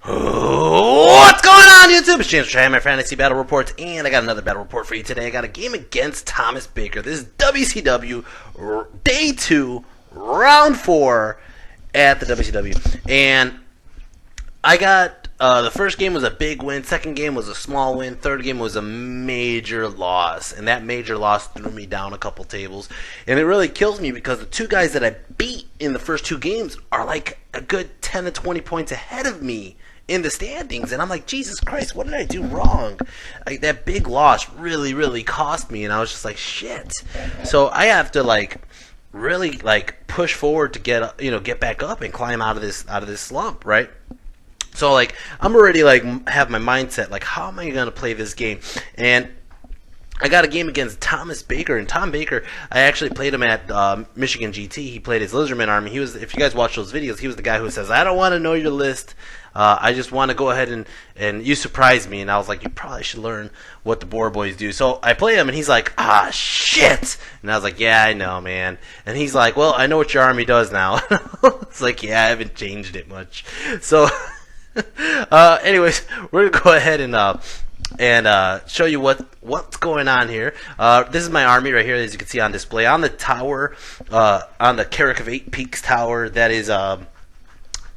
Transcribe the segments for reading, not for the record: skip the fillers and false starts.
What's going on, YouTube? It's James from ChiHammer Fantasy Battle Reports, and I got another battle report for you today. I got a game against Thomas Baker. This is WCW Day 2, Round 4 at the WCW. And I got, the first game was a big win, second game was a small win, third game was a major loss. And that major loss threw me down a couple tables. And it really kills me because the two guys that I beat in the first two games are like a good 10 to 20 points ahead of me in the standings, and I'm like, Jesus Christ, what did I do wrong? Like, that big loss really cost me, and I was just like, shit. So I have to really push forward to get back up and climb out of this slump, right? So I'm already have my mindset how am I gonna play this game? And I got a game against Thomas Baker, and Tom Baker, I actually played him at Michigan GT. He played his Lizardman Army. He was, if you guys watch those videos, he was the guy who says, I don't want to know your list. I just want to go ahead and you surprise me. And I was like, you probably should learn what the Boar Boys do. So I play him, and he's like, shit. And I was like, yeah, I know, man. And he's like, well, I know what your army does now. It's like, yeah, I haven't changed it much. So, anyways, we're going to go ahead and show you what's going on here. This is my army right here, as you can see on display. On the tower, on the Carrick of Eight Peaks tower, that is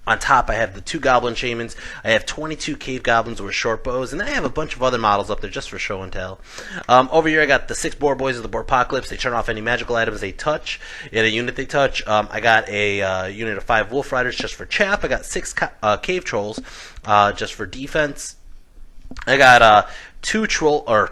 on top, I have the 2 Goblin Shamans. I have 22 Cave Goblins with short bows, and then I have a bunch of other models up there just for show and tell. Over here, I got the 6 Boar Boys of the Boarpocalypse. They turn off any magical items they touch in a unit they touch. I got a unit of 5 Wolf Riders just for chap. I got 6 Cave Trolls just for defense. I got two trolls. I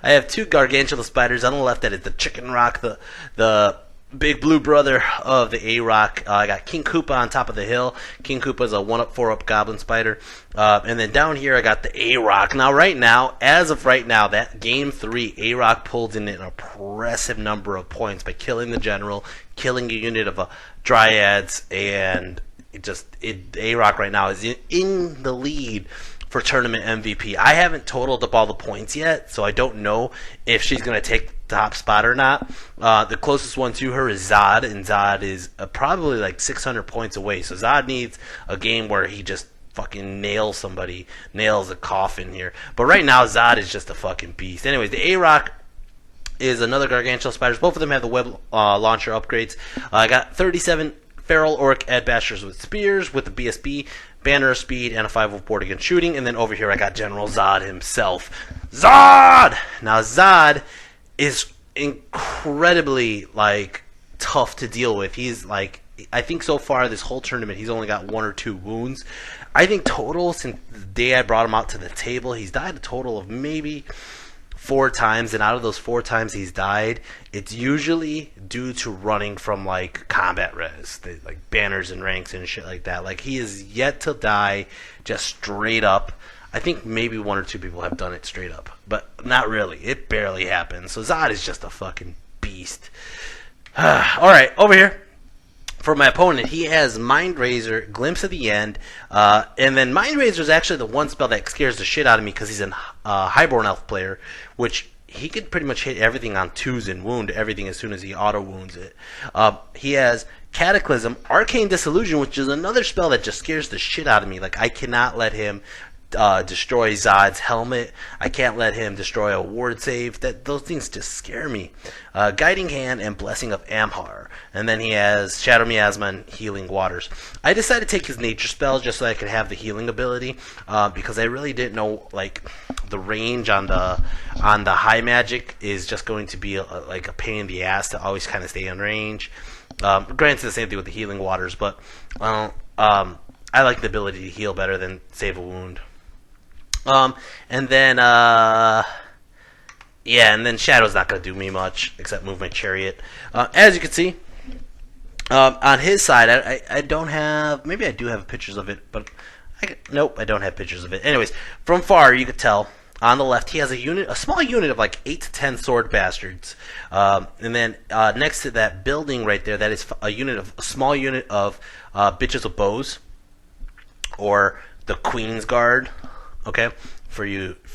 have 2 Gargantuan Spiders on the left. That is the Chicken Rock, the big blue brother of the A-Rock. I got King Koopa on top of the hill. King Koopa is a 1-up, 4-up Goblin Spider. And then down here I got the A-Rock. Now, as of right now, that Game 3, A-Rock pulled in an impressive number of points by killing the General, killing a unit of Dryads, and A-Rock right now is in the lead for tournament MVP. I haven't totaled up all the points yet, so I don't know if she's going to take the top spot or not. The closest one to her is Zod, and Zod is probably 600 points away. So Zod needs a game where he just fucking nails somebody, nails a coffin here. But right now, Zod is just a fucking beast. Anyways, the A-Rock is another Gargantuan Spiders. Both of them have the web launcher upgrades. I got 37 Feral Orc Ed Bashers with spears, with the BSB, banner of speed, and a 5-wolf board against shooting. And then over here I got General Zod himself. Zod! Now Zod is incredibly tough to deal with. He's I think so far this whole tournament he's only got 1 or 2 wounds. I think total since the day I brought him out to the table, he's died a total of maybe 4 times, and out of those 4 times he's died, it's usually due to running from combat res, banners and ranks and shit like that. He is yet to die just straight up. I think maybe 1 or 2 people have done it straight up, but not really. It barely happens. So Zod is just a fucking beast. Alright, over here. For my opponent, he has Mind Razor, Glimpse of the End, and then Mind Razor is actually the one spell that scares the shit out of me because he's a Highborn Elf player, which he could pretty much hit everything on 2s and wound everything as soon as he auto-wounds it. He has Cataclysm, Arcane Disillusion, which is another spell that just scares the shit out of me. I cannot let him destroy Zod's helmet. I can't let him destroy a ward save. Those things just scare me. Guiding Hand and Blessing of Amhar. And then he has Shadow Miasma and Healing Waters. I decided to take his nature spell just so I could have the healing ability, because I really didn't know the range on the high magic is just going to be a pain in the ass to always kind of stay in range. Granted, the same thing with the Healing Waters, but I like the ability to heal better than save a wound. And then Shadow's not going to do me much except move my chariot. As you can see, on his side, I don't have, maybe I do have pictures of it, but nope, I don't have pictures of it. Anyways, from far you could tell on the left he has a small unit of 8 to 10 sword bastards. And then next to that building right there, that is a small unit of bitches with bows, or the Queen's Guard. Okay, for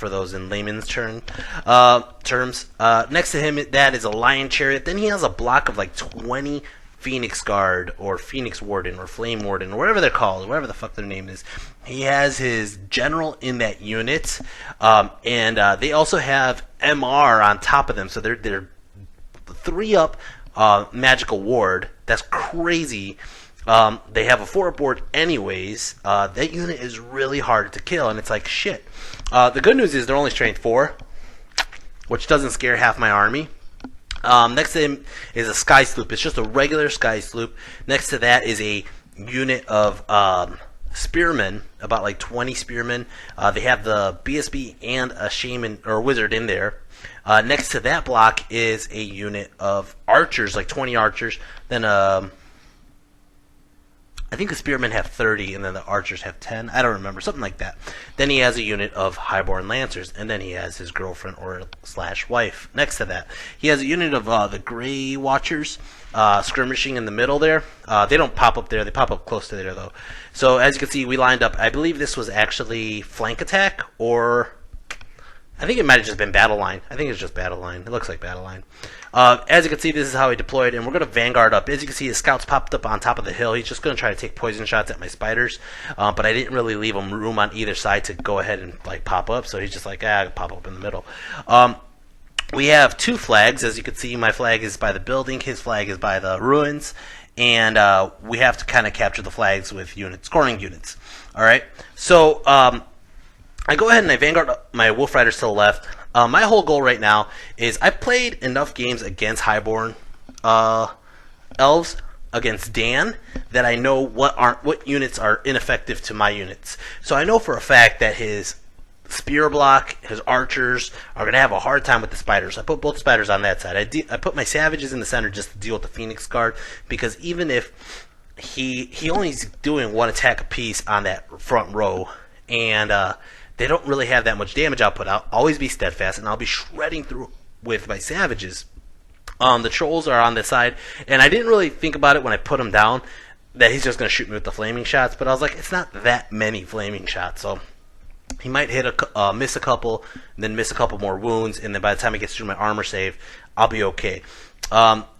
those in layman's terms. Next to him, that is a Lion Chariot. Then he has a block of 20 Phoenix Guard or Phoenix Warden or Flame Warden or whatever they're called, whatever the fuck their name is. He has his general in that unit, and they also have MR on top of them, so they're 3-up magical ward. That's crazy. They have a 4-up ward anyways. That unit is really hard to kill, and it's like shit. The good news is they're only strength 4, which doesn't scare half my army. Next to him is a Sky Sloop. It's just a regular Sky Sloop. Next to that is a unit of Spearmen, about like 20 Spearmen. They have the BSB and a Shaman or Wizard in there. Next to that block is a unit of Archers, like 20 Archers. Then I think the Spearmen have 30, and then the Archers have 10. I don't remember, something like that. Then he has a unit of Highborn Lancers, and then he has his girlfriend or / wife next to that. He has a unit of the Grey Watchers skirmishing in the middle there. They don't pop up there. They pop up close to there, though. So as you can see, we lined up. I believe this was actually flank attack, or I think it might have just been battle line. I think it's just battle line. It looks like battle line. As you can see, this is how he deployed, and we're going to Vanguard up. As you can see, his scouts popped up on top of the hill. He's just going to try to take poison shots at my spiders, but I didn't really leave him room on either side to go ahead and like pop up, so he's just like, I'll pop up in the middle. We have 2 flags. As you can see, my flag is by the building, his flag is by the ruins, and we have to kind of capture the flags with scoring units. Alright, so I go ahead and I Vanguard my Wolf Riders to the left. My whole goal right now is I've played enough games against Highborn Elves against Dan that I know what units are ineffective to my units. So I know for a fact that his Spear block, his Archers are going to have a hard time with the Spiders. I put both Spiders on that side. I put my Savages in the center just to deal with the Phoenix Guard, because even if he only is doing 1 attack apiece on that front row, and they don't really have that much damage output, I'll always be steadfast, and I'll be shredding through with my Savages. The Trolls are on this side, and I didn't really think about it when I put him down that he's just going to shoot me with the flaming shots, but I was like, it's not that many flaming shots, so he might miss a couple, and then miss a couple more wounds, and then by the time he gets through my armor save, I'll be okay.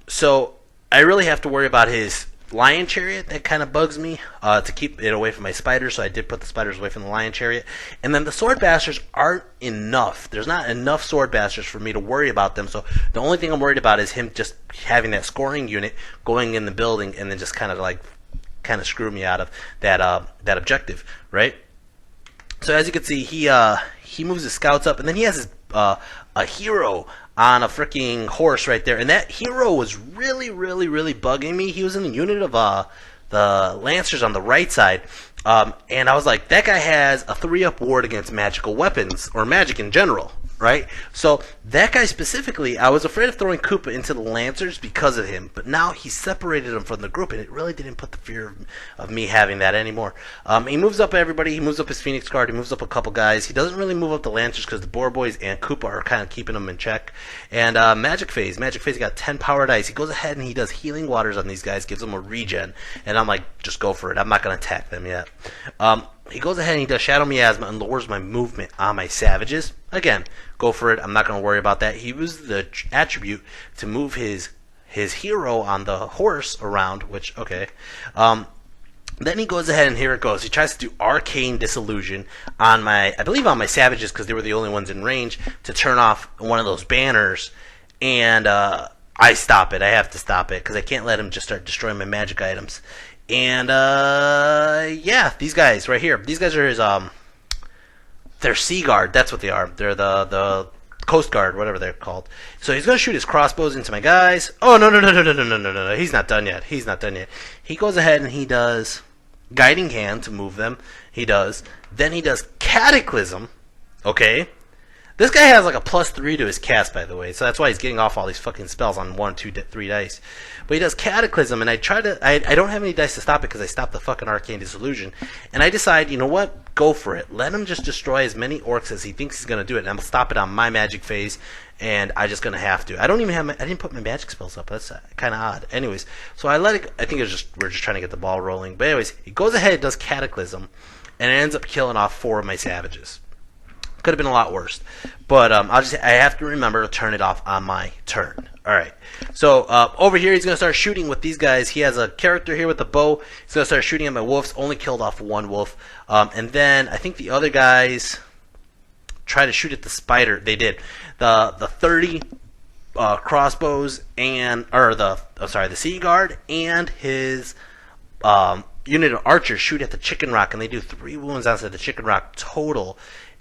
So I really have to worry about his Lion Chariot. That kind of bugs me to keep it away from my spiders, so I did put the spiders away from the Lion Chariot. And then the Sword Bastards aren't enough. There's not enough Sword Bastards for me to worry about them, so the only thing I'm worried about is him just having that scoring unit going in the building and then just kind of screw me out of that objective, right? So as you can see, he moves his scouts up, and then he has his a hero on a freaking horse right there, and that hero was really bugging me. He was in the unit of the Lancers on the right side, and I was like, that guy has a 3-up ward against magical weapons, or magic in general, right? So that guy specifically, I was afraid of throwing Koopa into the Lancers because of him, but now he separated him from the group, and it really didn't put the fear of me having that anymore. He moves up everybody. He moves up his Phoenix Guard. He moves up a couple guys. He doesn't really move up the Lancers because the Boar Boys and Koopa are kind of keeping him in check. And Magic Phase got 10 power dice. He goes ahead and he does Healing Waters on these guys, gives them a regen, and I'm like, just go for it. I'm not going to attack them yet. He goes ahead and he does Shadow Miasma and lowers my movement on my Savages. Again, go for it. I'm not going to worry about that. He used the attribute to move his hero on the horse around, which, okay. Then he goes ahead and here it goes. He tries to do Arcane Disillusion on I believe on my Savages, because they were the only ones in range, to turn off one of those banners. And I stop it. I have to stop it because I can't let him just start destroying my magic items. And yeah, these guys right here. These guys are his they're Sea Guard. That's what they are. They're the Coast Guard, whatever they're called. So he's gonna shoot his crossbows into my guys. Oh no! He's not done yet. He goes ahead and he does Guiding Hand to move them. He does. Then he does Cataclysm. Okay. This guy has like a +3 to his cast, by the way, so that's why he's getting off all these fucking spells on 1, 2, 3 dice. But he does Cataclysm, and I don't have any dice to stop it because I stopped the fucking Arcane Disillusion. And I decide, you know what? Go for it. Let him just destroy as many orcs as he thinks he's going to do it, and I'm going to stop it on my magic phase, and I'm just going to have to. I didn't put my magic spells up. That's kind of odd. Anyways, so I let it, I think we're just trying to get the ball rolling. But anyways, he goes ahead and does Cataclysm, and it ends up killing off 4 of my Savages. Could have been a lot worse. But I have to remember to turn it off on my turn. Alright. So over here he's going to start shooting with these guys. He has a character here with a bow. He's going to start shooting at my wolves. Only killed off one wolf. And then I think the other guys try to shoot at the spider. They did. The 30 crossbows and the sea guard and his unit of archers shoot at the chicken rock, and they do 3 wounds onto the chicken rock total.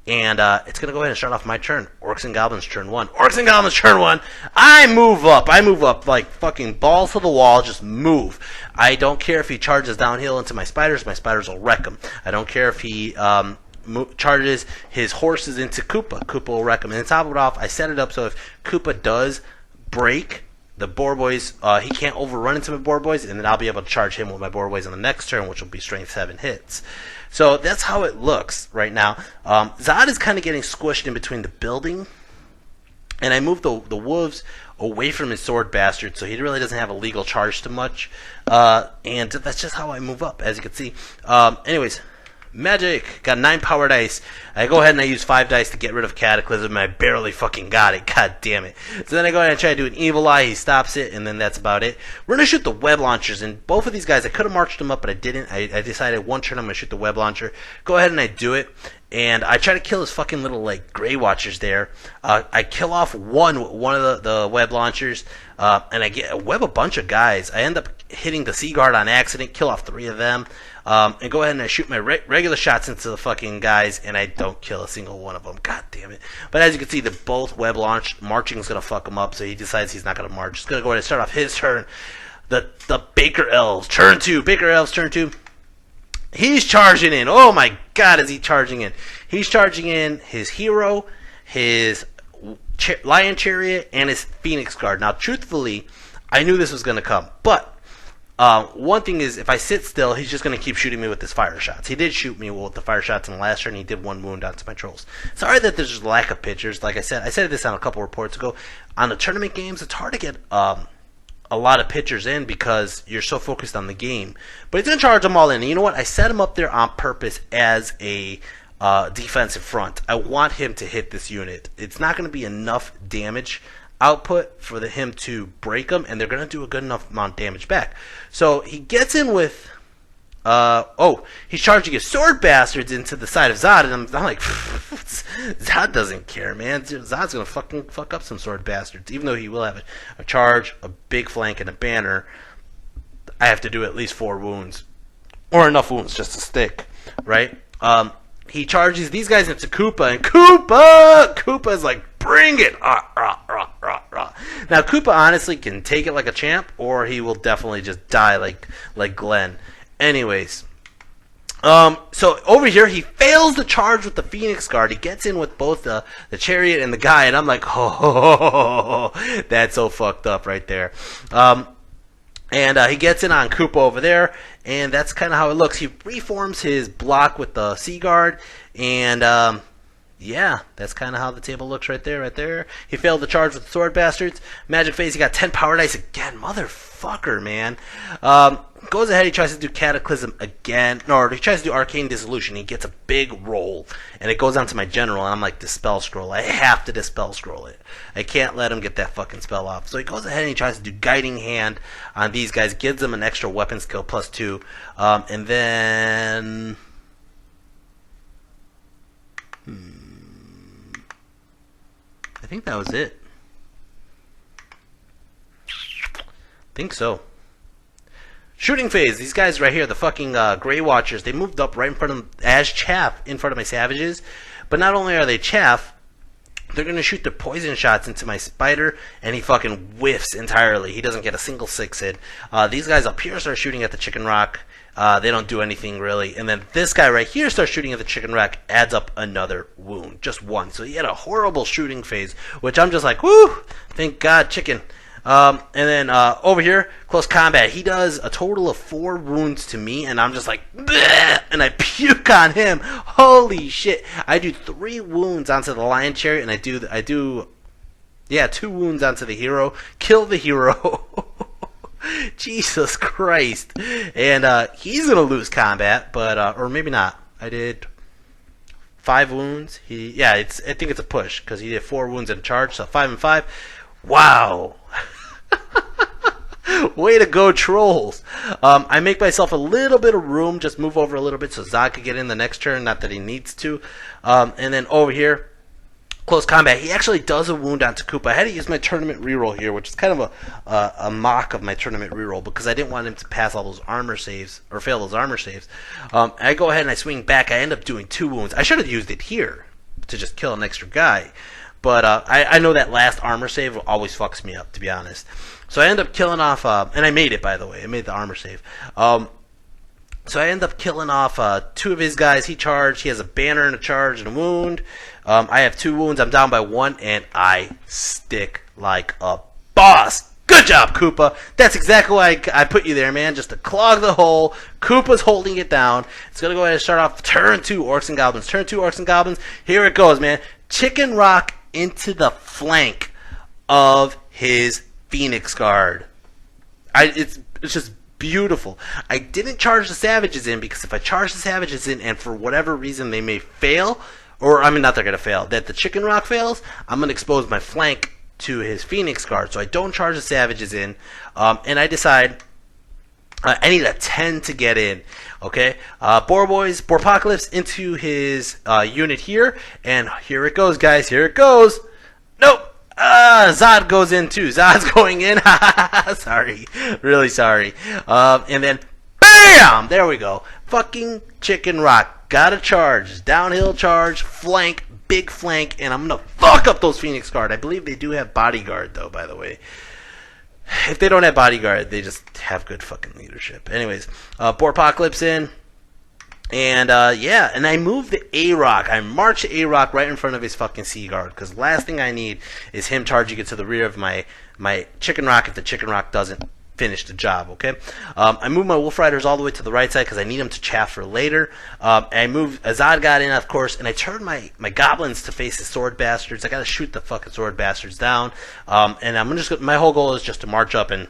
And it's going to go ahead and start off my turn. Orcs and Goblins turn 1. Orcs and Goblins turn 1. I move up like fucking balls to the wall. Just move. I don't care if he charges downhill into my spiders. My spiders will wreck him. I don't care if he charges his horses into Koopa. Koopa will wreck him. And to top it off, I set it up so if Koopa does break the boar boys, he can't overrun into my boar boys, and then I'll be able to charge him with my boar boys on the next turn, which will be strength 7 hits. So that's how it looks right now. Zod is kind of getting squished in between the building, and I moved the wolves away from his sword bastard, so he really doesn't have a legal charge to much. And that's just how I move up, as you can see. Anyways, magic. Got 9 power dice. I go ahead and I use 5 dice to get rid of Cataclysm, and I barely fucking got it. God damn it. So then I go ahead and try to do an evil eye. He stops it, and then that's about it. We're going to shoot the web launchers, and both of these guys, I could have marched them up, but I didn't. I decided one turn I'm going to shoot the web launcher. Go ahead and I do it. And I try to kill his fucking little, like, Grey Watchers there. I kill off one of the web launchers, and I web a bunch of guys. I end up hitting the Sea Guard on accident, kill off 3 of them, and go ahead and I shoot my regular shots into the fucking guys, and I don't kill a single one of them. God damn it. But as you can see, they're both web launched. Marching is going to fuck him up, so he decides he's not going to march. He's going to go ahead and start off his turn. The Baker Elves, turn 2. Baker Elves, turn 2. He's charging in. Oh my god, is he charging in? He's charging in his hero, his lion chariot, and his phoenix guard. Now, truthfully, I knew this was going to come. But one thing is, if I sit still, he's just going to keep shooting me with his fire shots. He did shoot me with the fire shots in the last turn. He did 1 wound onto my trolls. Sorry that there's just lack of pictures. Like I said this on a couple reports ago. On the tournament games, it's hard to get a lot of pitchers in because you're so focused on the game. But he's going to charge them all in. And you know what? I set him up there on purpose as a defensive front. I want him to hit this unit. It's not going to be enough damage output for him to break them, and they're going to do a good enough amount of damage back. So he gets in with... he's charging his sword bastards into the side of Zod, and I'm like, Zod doesn't care, man. Zod's gonna fucking fuck up some sword bastards, even though he will have a charge, a big flank, and a banner. I have to do at least 4 wounds, or enough wounds just to stick, right? He charges these guys into Koopa, and Koopa's like, bring it! Now, Koopa honestly can take it like a champ, or he will definitely just die like Glenn. Anyways, so over here he fails the charge with the Phoenix Guard. He gets in with both the chariot and the guy, and I'm like, oh, that's so fucked up right there. And he gets in on Koopa over there, and that's kind of how it looks. He reforms his block with the Sea Guard, and yeah, that's kind of how the table looks right there. He failed the charge with the Sword Bastards. Magic Phase, he got 10 power dice again. Motherfucker, man. Goes ahead, he tries to do Cataclysm again. No, he tries to do Arcane Dissolution. He gets a big roll, and it goes onto my general, and I'm like, Dispel Scroll. I have to Dispel Scroll it. I can't let him get that fucking spell off. So he goes ahead and he tries to do Guiding Hand on these guys, gives them an extra weapon skill +2, and then... I think that was it. Think so. Shooting phase. These guys right here, the fucking Grey Watchers, they moved up right in front of as chaff in front of my savages. But not only are they chaff, they're going to shoot their poison shots into my spider, and he fucking whiffs entirely. He doesn't get a single 6 hit. These guys up here start shooting at the Chicken Rock. They don't do anything really. And then this guy right here starts shooting at the Chicken Rock, adds up another wound. Just 1. So he had a horrible shooting phase, which I'm just like, whoo! Thank God, chicken. And then over here, close combat. He does a total of 4 wounds to me, and I'm just like, bleh, and I puke on him. Holy shit! I do 3 wounds onto the Lion Chariot, and I do 2 wounds onto the hero. Kill the hero. Jesus Christ! And he's gonna lose combat, but or maybe not. I did 5 wounds. I think it's a push because he did 4 wounds in a charge, so 5 and 5. Wow. Way to go, trolls. I make myself a little bit of room, just move over a little bit so Zod could get in the next turn, not that he needs to. And then over here, close combat. He actually does a wound onto Koopa. I had to use my tournament reroll here, which is kind of a mock of my tournament reroll because I didn't want him to pass all those armor saves or fail those armor saves. I go ahead and I swing back. I end up doing 2 wounds. I should have used it here to just kill an extra guy. But I know that last armor save always fucks me up, to be honest. So I end up killing off, and I made it, by the way. I made the armor save. So I end up killing off 2 of his guys. He charged. He has a banner and a charge and a wound. I have 2 wounds. I'm down by 1, and I stick like a boss. Good job, Koopa. That's exactly why I put you there, man, just to clog the hole. Koopa's holding it down. It's going to go ahead and start off turn 2, Orcs and Goblins. Turn 2, Orcs and Goblins. Here it goes, man. Chicken Rock into the flank of his Phoenix Guard. It's just beautiful. I didn't charge the Savages in because if I charge the Savages in and for whatever reason they may fail, or I mean not they're going to fail, that the Chicken Rock fails, I'm going to expose my flank to his Phoenix Guard. So I don't charge the Savages in, and I decide I need a 10 to get in. Okay, Boarpocalypse into his unit here, and here it goes, guys. Here it goes. Nope. Zod goes in too. Zod's going in. Sorry, really sorry. And then, bam! There we go. Fucking Chicken Rock. Got a charge. Downhill charge. Flank. Big flank. And I'm gonna fuck up those Phoenix Guard. I believe they do have Bodyguard though, by the way. If they don't have Bodyguard, they just have good fucking leadership. Anyways, Boarpocalypse in. And, and I move the A-Rock. I march the A-Rock right in front of his fucking Sea Guard. Because the last thing I need is him charging it to the rear of my Chicken Rock if the Chicken Rock doesn't finish the job, okay? I move my Wolf Riders all the way to the right side because I need them to chaff for later. I move Azad got in, of course, and I turn my Goblins to face the Sword Bastards. I gotta shoot the fucking Sword Bastards down. And I'm just my whole goal is just to march up and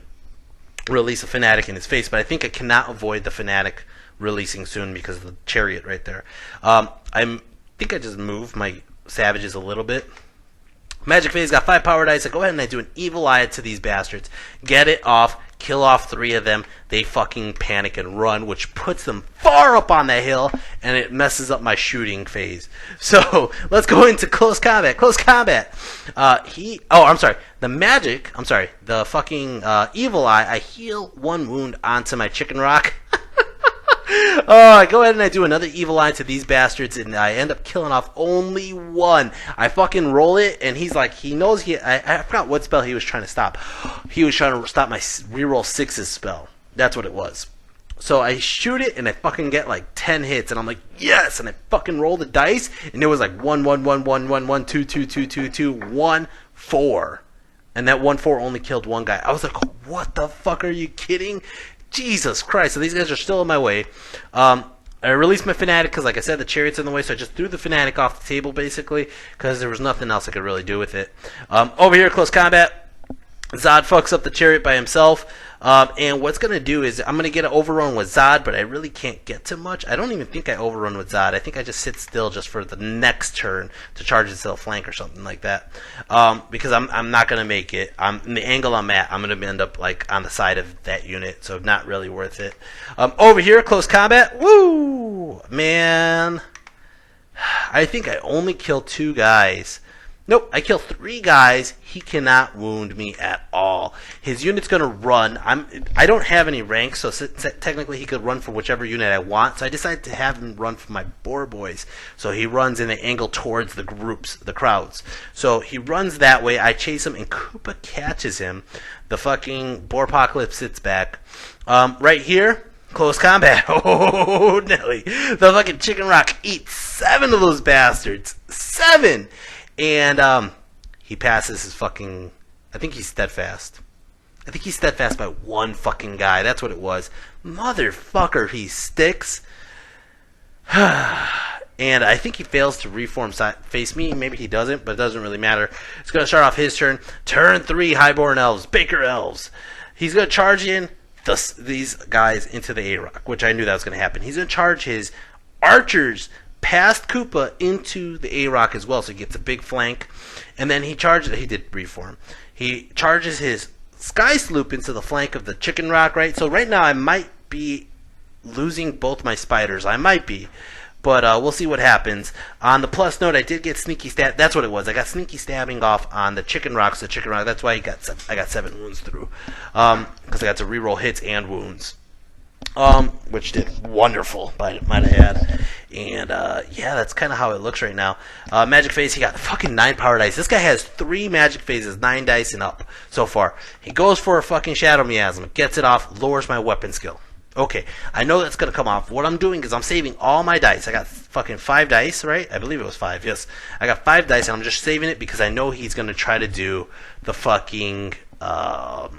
release a Fanatic in his face, but I think I cannot avoid the Fanatic releasing soon because of the Chariot right there. I think I just moved my Savages a little bit. Magic Phase got 5 power dice. I go ahead and I do an Evil Eye to these bastards. Get it off. Kill off 3 of them. They fucking panic and run, which puts them far up on the hill, and it messes up my shooting phase. So let's go into close combat. Close combat. The fucking Evil Eye. I heal 1 wound onto my Chicken Rock. I go ahead and I do another Evil Eye to these bastards, and I end up killing off only 1. I fucking roll it, and he's like, he knows I forgot what spell he was trying to stop. He was trying to stop my reroll 6's spell. That's what it was. So I shoot it, and I fucking get like 10 hits, and I'm like, yes! And I fucking roll the dice, and it was like 1, 1, 1, 1, 1, 1, 2, 2, 2, 2, 2, 1, 4. And that 1, 4 only killed 1 guy. I was like, what the fuck, are you kidding? Jesus Christ. So these guys are still in my way. I released my Fanatic because, like I said, the Chariot's in the way, so I just threw the Fanatic off the table, basically, because there was nothing else I could really do with it. Over here, close combat, Zod fucks up the Chariot by himself, and what's going to do is I'm going to get an overrun with Zod, but I really can't get to much. I don't even think I overrun with Zod. I think I just sit still just for the next turn to charge itself flank or something like that, because I'm not going to make it. In the angle I'm at, I'm going to end up like on the side of that unit, so not really worth it. Over here, close combat. Woo! Man, I think I only killed 2 guys. Nope, I kill 3 guys. He cannot wound me at all. His unit's going to run. I don't have any ranks, so technically he could run for whichever unit I want. So I decided to have him run for my Boar Boys. So he runs in the angle towards the groups, the crowds. So he runs that way. I chase him, and Koopa catches him. The fucking Boarpocalypse sits back. Right here, close combat. Oh, Nelly. The fucking Chicken Rock eats 7 of those bastards. 7! And he passes his fucking... I think he's steadfast. I think he's steadfast by 1 fucking guy. That's what it was. Motherfucker, he sticks. And I think he fails to reform face me. Maybe he doesn't, but it doesn't really matter. It's going to start off his turn. Turn 3, Highborn Elves. Baker Elves. He's going to charge in these guys into the A-Rock, which I knew that was going to happen. He's going to charge his archers past Koopa into the A-Rock as well, so he gets a big flank. And then he charges, he did reform. He charges his Sky Sloop into the flank of the Chicken Rock, right? So right now I might be losing both my spiders. I might be. But we'll see what happens. On the plus note, I did get sneaky stab. That's what it was. I got sneaky stabbing off on the Chicken Rocks. The Chicken Rock. That's why I got 7 wounds through. Because I got to reroll hits and wounds. Which did wonderful, might I add. And yeah, that's kind of how it looks right now. Magic phase, he got fucking 9 power dice. This guy has 3 magic phases, 9 dice and up so far. He goes for a fucking Shadow Miasm, gets it off, lowers my weapon skill. Okay, I know that's going to come off. What I'm doing is I'm saving all my dice. I got fucking 5 dice, right? I believe it was 5, yes. I got 5 dice, and I'm just saving it because I know he's going to try to do the fucking, the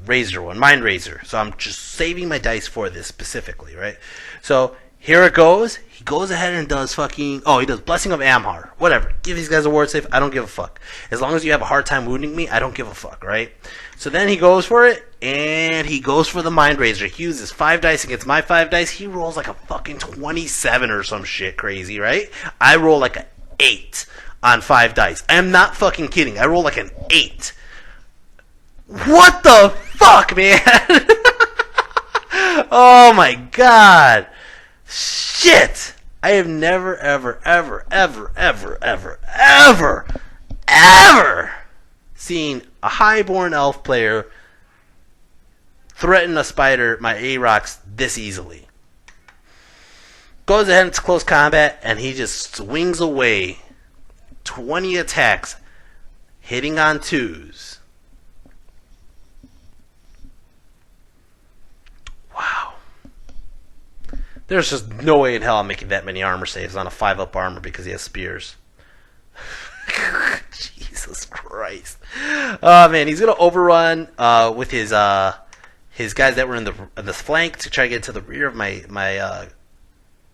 Razor one, Mind Razor. So I'm just saving my dice for this specifically, right? So here it goes. He goes ahead and does fucking... Oh, he does Blessing of Amhar. Whatever. Give these guys a ward save. I don't give a fuck. As long as you have a hard time wounding me, I don't give a fuck, right? So then he goes for it, and he goes for the Mind Razor. He uses 5 dice against my 5 dice. He rolls like a fucking 27 or some shit crazy, right? I roll like an 8 on 5 dice. I am not fucking kidding. I roll like an 8. What the fuck, man? Oh my god. Shit! I have never, ever, ever, ever, ever, ever, ever, ever seen a highborn elf player threaten a spider, my A-Rocks, this easily. Goes ahead into close combat, and he just swings away 20 attacks, hitting on 2s. Wow. There's just no way in hell I'm making that many armor saves on a 5-up armor because he has spears. Jesus Christ. Oh man, he's gonna overrun with his guys that were in the flank to try to get to the rear of my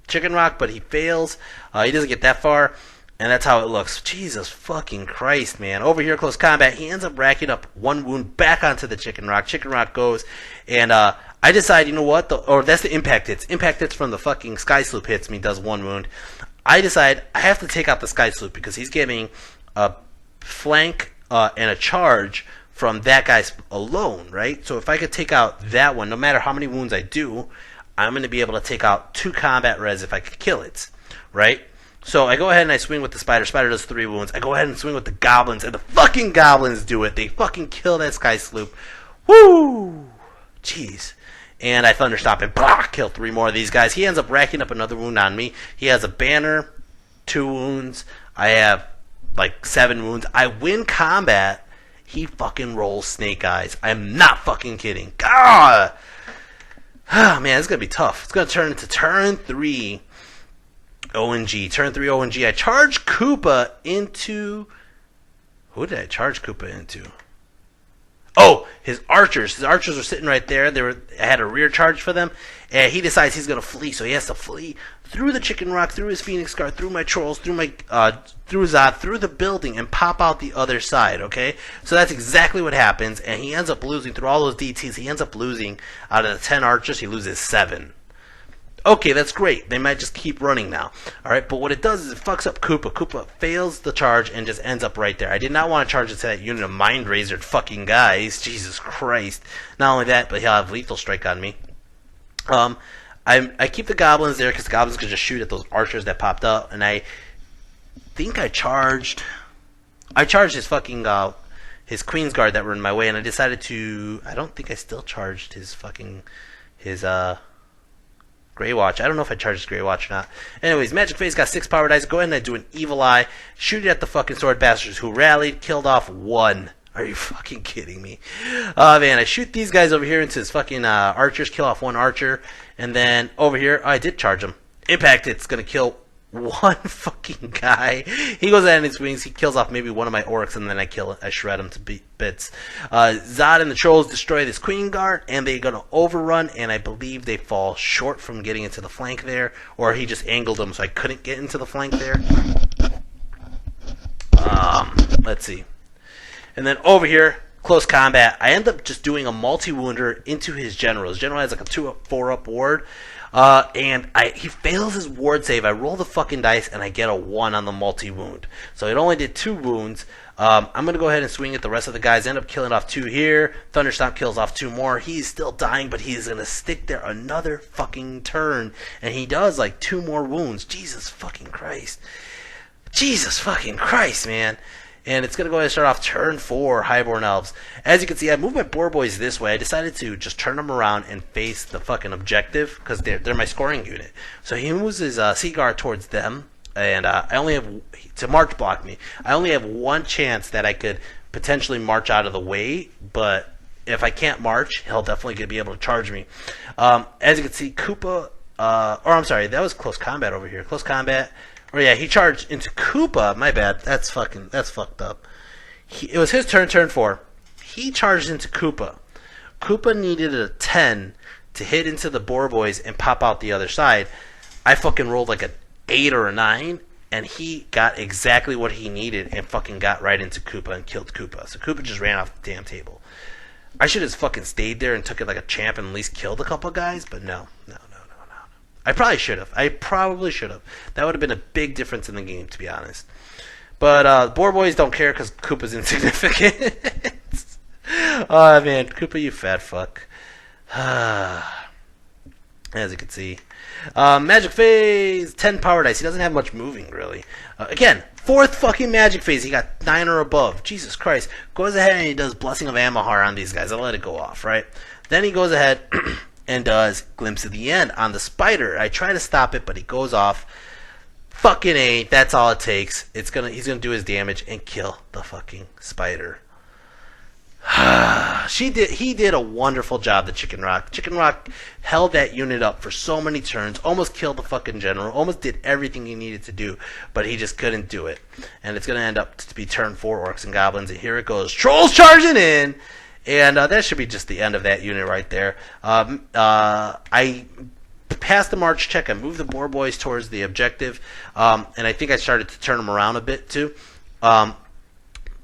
Chicken Rock, but he fails. He doesn't get that far, and that's how it looks. Jesus fucking Christ, man. Over here, close combat, he ends up racking up 1 wound back onto the Chicken Rock. Chicken Rock goes, and I decide, you know what? Or that's the impact hits. Impact hits from the fucking Sky Sloop hits me, does 1 wound. I decide I have to take out the Sky Sloop because he's giving a flank and a charge from that guy alone, right? So if I could take out that one, no matter how many wounds I do, I'm going to be able to take out 2 combat res if I could kill it, right? So I go ahead and I swing with the spider. Spider does 3 wounds. I go ahead and swing with the goblins, and the fucking goblins do it. They fucking kill that Sky Sloop. Woo! Jeez. And I thunderstomp and blah, kill 3 more of these guys. He ends up racking up another wound on me. He has a banner, 2 wounds. I have like 7 wounds. I win combat. He fucking rolls snake eyes. I'm not fucking kidding. God! Oh, man, it's going to be tough. It's going to turn into turn 3 ONG. Turn 3 ONG. I charge Koopa into... Who did I charge Koopa into? Oh, his archers. His archers were sitting right there. I had a rear charge for them. And he decides he's going to flee. So he has to flee through the Chicken Rock, through his Phoenix Guard, through my trolls, through Zod, through the building, and pop out the other side, okay? So that's exactly what happens. And he ends up losing through all those DTs. He ends up losing out of the 10 archers. He loses 7. Okay, that's great. They might just keep running now. Alright, but what it does is it fucks up Koopa. Koopa fails the charge and just ends up right there. I did not want to charge into that unit of Mind Razored fucking guys. Jesus Christ. Not only that, but he'll have Lethal Strike on me. I keep the goblins there because the goblins can just shoot at those archers that popped up. And I think I charged his fucking his Queen's Guard that were in my way, and I decided to... I don't think I still charged his Grey Watch. I don't know if I charged his Grey Watch or not. Anyways, Magic Phase got 6 power dice. Go ahead and I do an Evil Eye. Shoot it at the fucking sword bastards who rallied. Killed off 1. Are you fucking kidding me? Oh, man. I shoot these guys over here into his fucking archers. Kill off 1 archer. And then over here, I did charge him. Impact, it's going to kill 1 fucking guy. He goes out in his wings. He kills off maybe 1 of my orcs, and then I shred him to bits. Zod and the trolls destroy this Queen Guard, and they're going to overrun, and I believe they fall short from getting into the flank there, or he just angled them so I couldn't get into the flank there. Let's see. And then over here, close combat. I end up just doing a multi-wounder into his general. His general has like a 2-up, 4-up ward. And he fails his ward save. I roll the fucking dice and I get a 1 on the multi-wound. So it only did 2 wounds. I'm going to go ahead and swing at the rest of the guys. End up killing off 2 here. Thunderstomp kills off 2 more. He's still dying, but he's going to stick there another fucking turn. And he does like 2 more wounds. Jesus fucking Christ. Jesus fucking Christ, man. And it's going to go ahead and start off turn 4, Highborn Elves. As you can see, I moved my boar boys this way. I decided to just turn them around and face the fucking objective because they're my scoring unit. So he moves his Seaguar towards them, and I only have to march block me. I only have 1 chance that I could potentially march out of the way, but if I can't march, he'll definitely be able to charge me. As you can see, Koopa, or I'm sorry, that was close combat over here. Close combat. Oh yeah, he charged into Koopa. My bad. That's fucked up. It was his turn 4. He charged into Koopa. Koopa needed a 10 to hit into the boar boys and pop out the other side. I fucking rolled like an 8 or a 9, and he got exactly what he needed and fucking got right into Koopa and killed Koopa. So Koopa just ran off the damn table. I should have fucking stayed there and took it like a champ and at least killed a couple guys, but no. I probably should have. That would have been a big difference in the game, to be honest. But boar boys don't care because Koopa's insignificant. Oh, man. Koopa, you fat fuck. As you can see. Magic phase. 10 power dice. He doesn't have much moving, really. Again, 4th fucking magic phase. He got 9 or above. Jesus Christ. Goes ahead and he does Blessing of Amahar on these guys. I'll let it go off, right? Then he goes ahead and does Glimpse of the End on the spider. I try to stop it, but he goes off. Fucking A, that's all it takes. He's gonna do his damage and kill the fucking spider. He did a wonderful job, the Chicken Rock. Chicken Rock held that unit up for so many turns, almost killed the fucking general, almost did everything he needed to do, but he just couldn't do it. And it's gonna end up to be turn 4 Orcs and Goblins, and here it goes. Trolls charging in! And that should be just the end of that unit right there. I passed the march check. I moved the boar boys towards the objective. And I think I started to turn them around a bit too.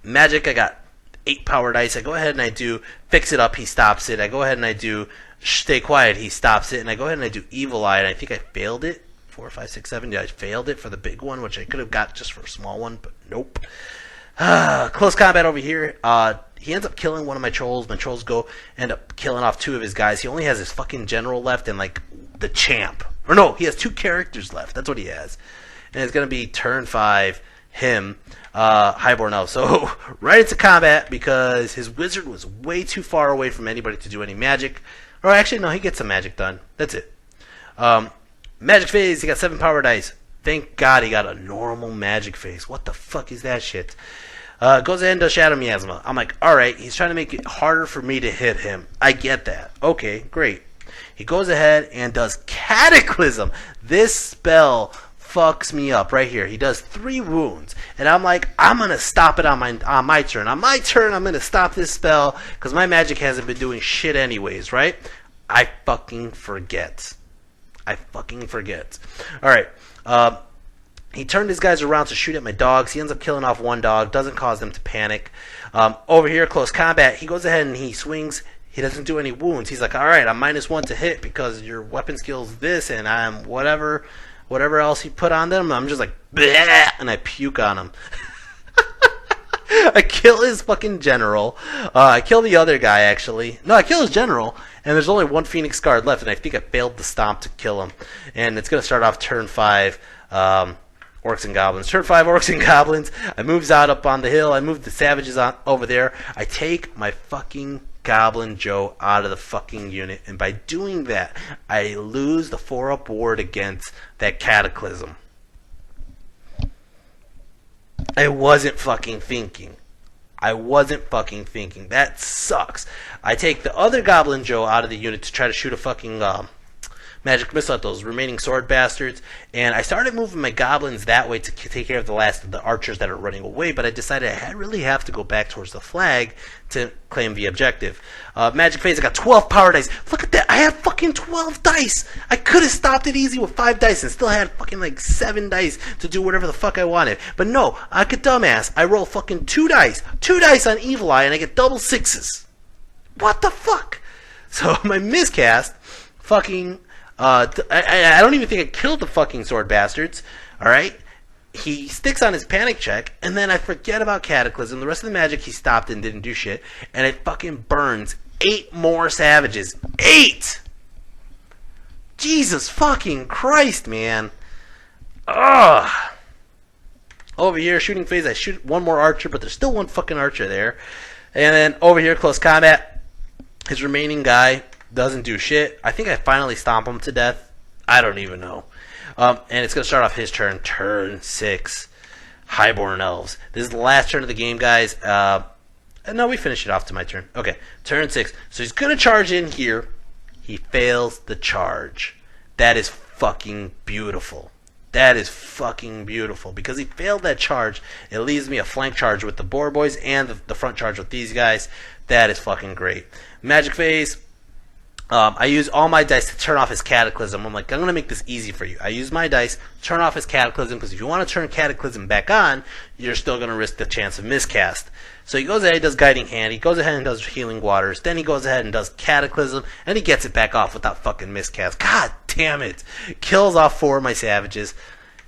Magic, I got 8 power dice. I go ahead and I do Fix It Up. He stops it. I go ahead and I do Stay Quiet. He stops it. And I go ahead and I do Evil Eye. And I think I failed it. 4, 5, 6, 7. Yeah, I failed it for the big one, which I could have got just for a small one. But nope. Close combat over here. He ends up killing one of my trolls. My trolls end up killing off 2 of his guys. He only has his fucking general left and like the champ. Or no, he has 2 characters left. That's what he has. And it's gonna be turn 5, him, Highborn Elf. So right into combat because his wizard was way too far away from anybody to do any magic. Or actually no, he gets some magic done. That's it. Magic phase, he got 7 power dice. Thank God he got a normal magic phase. What the fuck is that shit? Goes ahead and does Shadow Miasma. I'm like, alright, he's trying to make it harder for me to hit him. I get that. Okay, great. He goes ahead and does Cataclysm. This spell fucks me up right here. He does 3 wounds. And I'm like, I'm going to stop it on my turn. On my turn, I'm going to stop this spell because my magic hasn't been doing shit anyways, right? I fucking forget. Alright. He turned his guys around to shoot at my dogs. He ends up killing off 1 dog. Doesn't cause them to panic. Over here, close combat. He goes ahead and he swings. He doesn't do any wounds. He's like, all right, I'm -1 to hit because your weapon skill's this, and I'm whatever else he put on them. I'm just like, bleh, and I puke on him. I kill his fucking general. I kill the other guy, actually. No, I kill his general, and there's only 1 Phoenix Guard left, and I think I failed the stomp to kill him. And it's going to start off turn 5. Orcs and Goblins. Turn 5 Orcs and Goblins. I moves out up on the hill. I move the savages on over there. I take my fucking Goblin Joe out of the fucking unit. And by doing that, I lose the 4-up ward against that Cataclysm. I wasn't fucking thinking. That sucks. I take the other Goblin Joe out of the unit to try to shoot a fucking magic missile at those remaining sword bastards, and I started moving my goblins that way to take care of the last of the archers that are running away, but I decided I really have to go back towards the flag to claim the objective. Magic phase, I got 12 power dice. Look at that, I had fucking 12 dice. I could have stopped it easy with 5 dice and still had fucking like 7 dice to do whatever the fuck I wanted. But no, I could dumbass. I roll fucking 2 dice on Evil Eye, and I get double 6s. What the fuck? So my miscast, fucking, I don't even think I killed the fucking sword bastards. All right. He sticks on his panic check, and then I forget about Cataclysm. The rest of the magic he stopped and didn't do shit, and it fucking burns 8 more savages. 8! Jesus fucking Christ, man. Ugh. Over here, shooting phase, I shoot 1 more archer, but there's still 1 fucking archer there. And then over here, close combat, his remaining guy doesn't do shit. I think I finally stomp him to death. I don't even know. And it's going to start off his turn, turn 6. Highborn Elves. This is the last turn of the game, guys. No, we finish it off to my turn. Okay, turn 6. So he's going to charge in here. He fails the charge. That is fucking beautiful. That is fucking beautiful. Because he failed that charge, it leaves me a flank charge with the boar boys and the front charge with these guys. That is fucking great. Magic phase. I use all my dice to turn off his Cataclysm. I'm like, I'm going to make this easy for you. I use my dice, turn off his Cataclysm, because if you want to turn Cataclysm back on, you're still going to risk the chance of miscast. So he goes ahead, he does Guiding Hand, he goes ahead and does Healing Waters, then he goes ahead and does Cataclysm, and he gets it back off without fucking miscast. God damn it. Kills off 4 of my savages,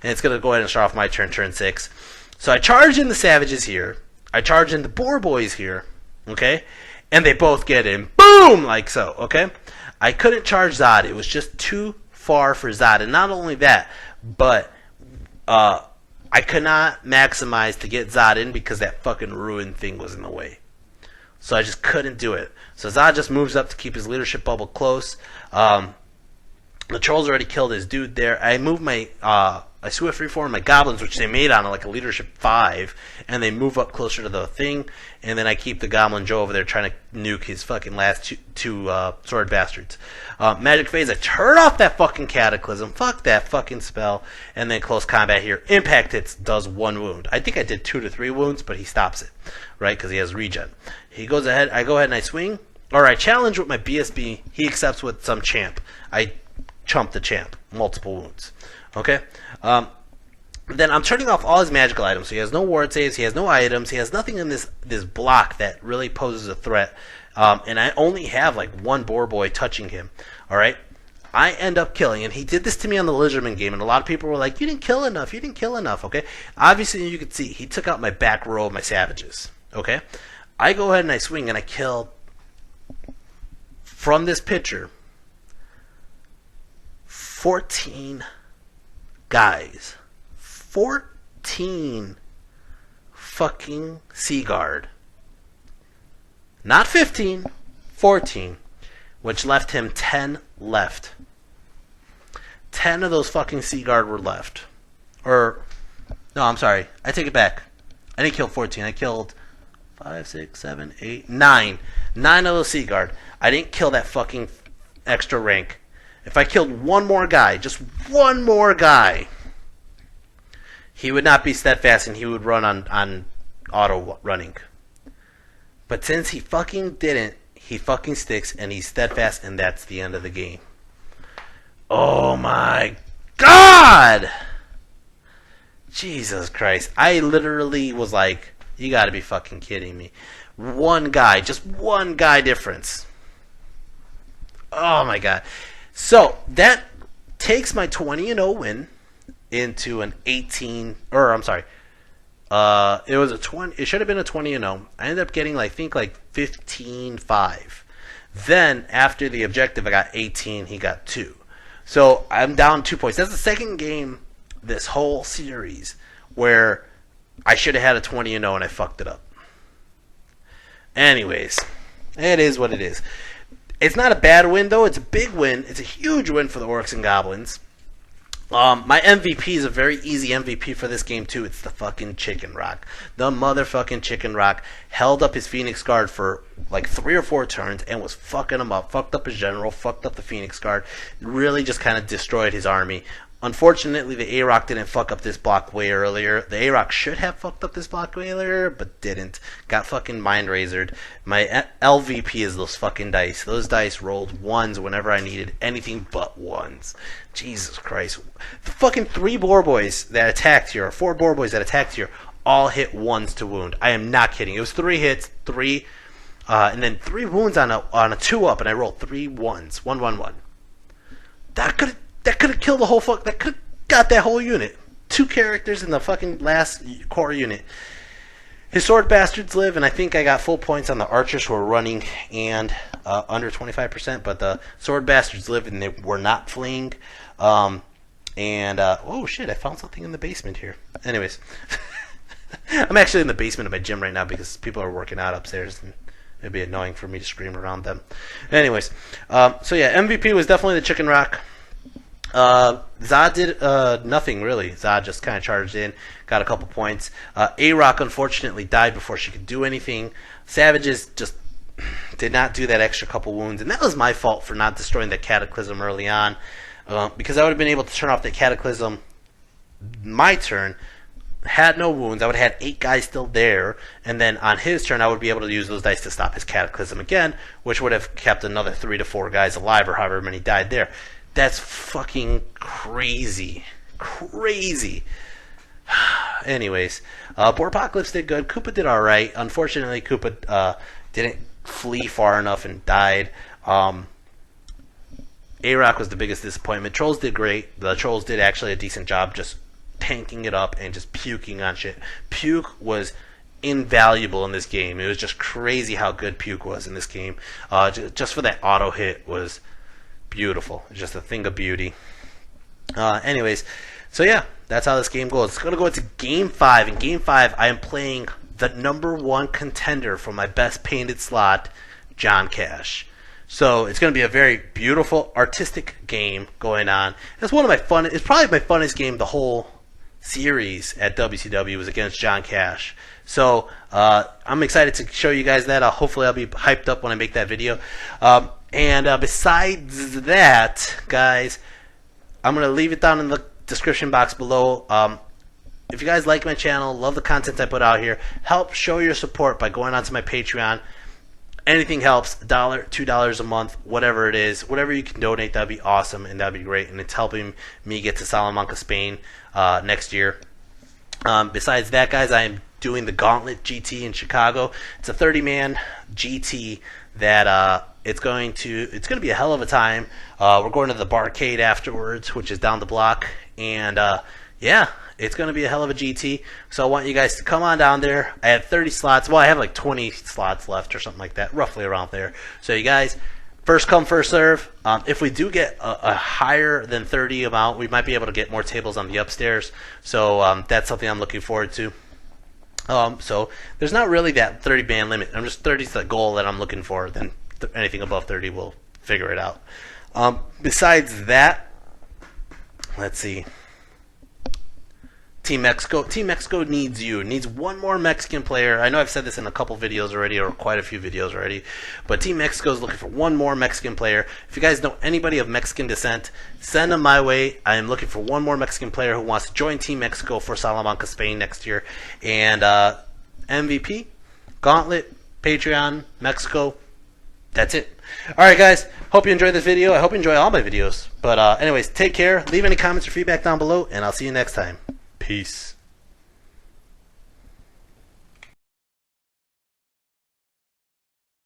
and it's going to go ahead and start off my turn, turn 6. So I charge in the savages here, I charge in the boar boys here, okay? And they both get in, boom, like so, okay? I couldn't charge Zod. It was just too far for Zod. And not only that, but I could not maximize to get Zod in because that fucking ruin thing was in the way. So I just couldn't do it. So Zod just moves up to keep his leadership bubble close. The trolls already killed his dude there. I moved my I swift reform my goblins, which they made on like a leadership 5, and they move up closer to the thing, and then I keep the Goblin Joe over there trying to nuke his fucking last two sword bastards. Magic phase, I turn off that fucking Cataclysm, fuck that fucking spell, and then close combat here. Impact hits, does 1 wound. I think I did 2 to 3 wounds, but he stops it, right, because he has regen. He goes ahead, I go ahead and I swing, or I challenge with my BSB, he accepts with some champ. I chump the champ, multiple wounds. Okay? Then I'm turning off all his magical items. So he has no ward saves, he has no items, he has nothing in this block that really poses a threat. And I only have like 1 boar boy touching him. Alright? I end up killing, and he did this to me on the Lizardman game, and a lot of people were like, you didn't kill enough, okay? Obviously, you can see, he took out my back row of my savages. Okay? I go ahead and I swing, and I kill, from this picture, 14 guys. 14 fucking Sea Guard. Not 15, 14. Which left him 10 left. 10 of those fucking Sea Guard were left. Or, no, I'm sorry. I take it back. I didn't kill 14. I killed 5, 6, 7, 8, 9. 9 of those Sea Guard. I didn't kill that fucking extra rank. If I killed 1 more guy, just 1 more guy, he would not be steadfast and he would run on auto running. But since he fucking didn't, he fucking sticks and he's steadfast, and that's the end of the game. Oh my God! Jesus Christ. I literally was like, you gotta be fucking kidding me. 1 guy, just 1 guy difference. Oh my God. So that takes my 20-0 win into an 18, or I'm sorry, it was a 20. It should have been a 20-0. I ended up getting, I think, like 15-5. Then after the objective, I got 18. He got 2. So I'm down 2 points. That's the second game this whole series where I should have had a 20-0 and I fucked it up. Anyways, it is what it is. It's not a bad win, though. It's a big win. It's a huge win for the Orcs and Goblins. My MVP is a very easy MVP for this game too. It's the fucking Chicken Rock. The motherfucking Chicken Rock held up his Phoenix Guard for like 3 or 4 turns and was fucking him up. Fucked up his general, fucked up the Phoenix Guard. Really just kind of destroyed his army. Unfortunately, the A-Rock didn't fuck up this block way earlier. The A-Rock should have fucked up this block way earlier, but didn't. Got fucking mind-razored. My LVP is those fucking dice. Those dice rolled ones whenever I needed anything but ones. Jesus Christ. The fucking 3 boar boys that attacked here, or 4 boar boys that attacked here, all hit ones to wound. I am not kidding. It was 3 hits, and then 3 wounds on a 2-up, and I rolled 3 ones. 1, 1, 1. That could have killed the whole that could have got that whole unit. 2 characters in the fucking last core unit. His sword bastards live, and I think I got full points on the archers who were running and under 25%, but the sword bastards live and they were not fleeing. Oh shit, I found something in the basement here. Anyways, I'm actually in the basement of my gym right now because people are working out upstairs and it'd be annoying for me to scream around them. Anyways, so yeah, MVP was definitely the Chicken Rock. Zod did nothing really. Zod just kind of charged in, got a couple points. A-Rock unfortunately died before she could do anything. Savages just did not do that extra couple wounds, and that was my fault for not destroying the Cataclysm early on, because I would have been able to turn off the Cataclysm my turn, had no wounds. I would have had 8 guys still there, and then on his turn I would be able to use those dice to stop his Cataclysm again, which would have kept another 3 to 4 guys alive, or however many died there. That's fucking crazy. Crazy. Anyways, Borpocalypse did good. Koopa did alright. Unfortunately, Koopa didn't flee far enough and died. A-Rock was the biggest disappointment. Trolls did great. The Trolls did actually a decent job just tanking it up and just puking on shit. Puke was invaluable in this game. It was just crazy how good Puke was in this game. Just for that auto hit was beautiful. It's just a thing of beauty. Anyways, so yeah, that's how this game goes. It's going to go into Game 5. In Game 5, I am playing the #1 contender for my best painted slot, John Cash. So it's going to be a very beautiful, artistic game going on. It's one of my fun. It's probably my funnest game the whole series at WCW was against John Cash. So I'm excited to show you guys that. Hopefully I'll be hyped up when I make that video. Besides that, guys, I'm going to leave it down in the description box below. If you guys like my channel, love the content I put out here, help show your support by going onto my Patreon. Anything helps. $1, $2 a month, whatever it is. Whatever you can donate, that'd be awesome, and that'd be great. And it's helping me get to Salamanca, Spain next year. Besides that, guys, I am doing the Gauntlet GT in Chicago. It's a 30-man GT that it's going to be a hell of a time. We're going to the Barcade afterwards, which is down the block, and yeah, it's going to be a hell of a GT. So I want you guys to come on down there. I have 30 slots. Well, I have like 20 slots left or something like that, roughly around there. So you guys, first come, first serve. If we do get a higher than 30 amount, we might be able to get more tables on the upstairs. So that's something I'm looking forward to. So there's not really that 30-man limit. 30 is the goal that I'm looking for. Then anything above 30, we'll figure it out. Besides that, let's see. Team Mexico. Team Mexico needs you. It needs one more Mexican player. I know I've said this in a couple videos already, or quite a few videos already, but Team Mexico is looking for one more Mexican player. If you guys know anybody of Mexican descent, send them my way. I am looking for one more Mexican player who wants to join Team Mexico for Salamanca, Spain next year. And MVP, Gauntlet, Patreon, Mexico. That's it. Alright guys, hope you enjoyed this video. I hope you enjoy all my videos. But anyways, take care. Leave any comments or feedback down below, and I'll see you next time. Peace.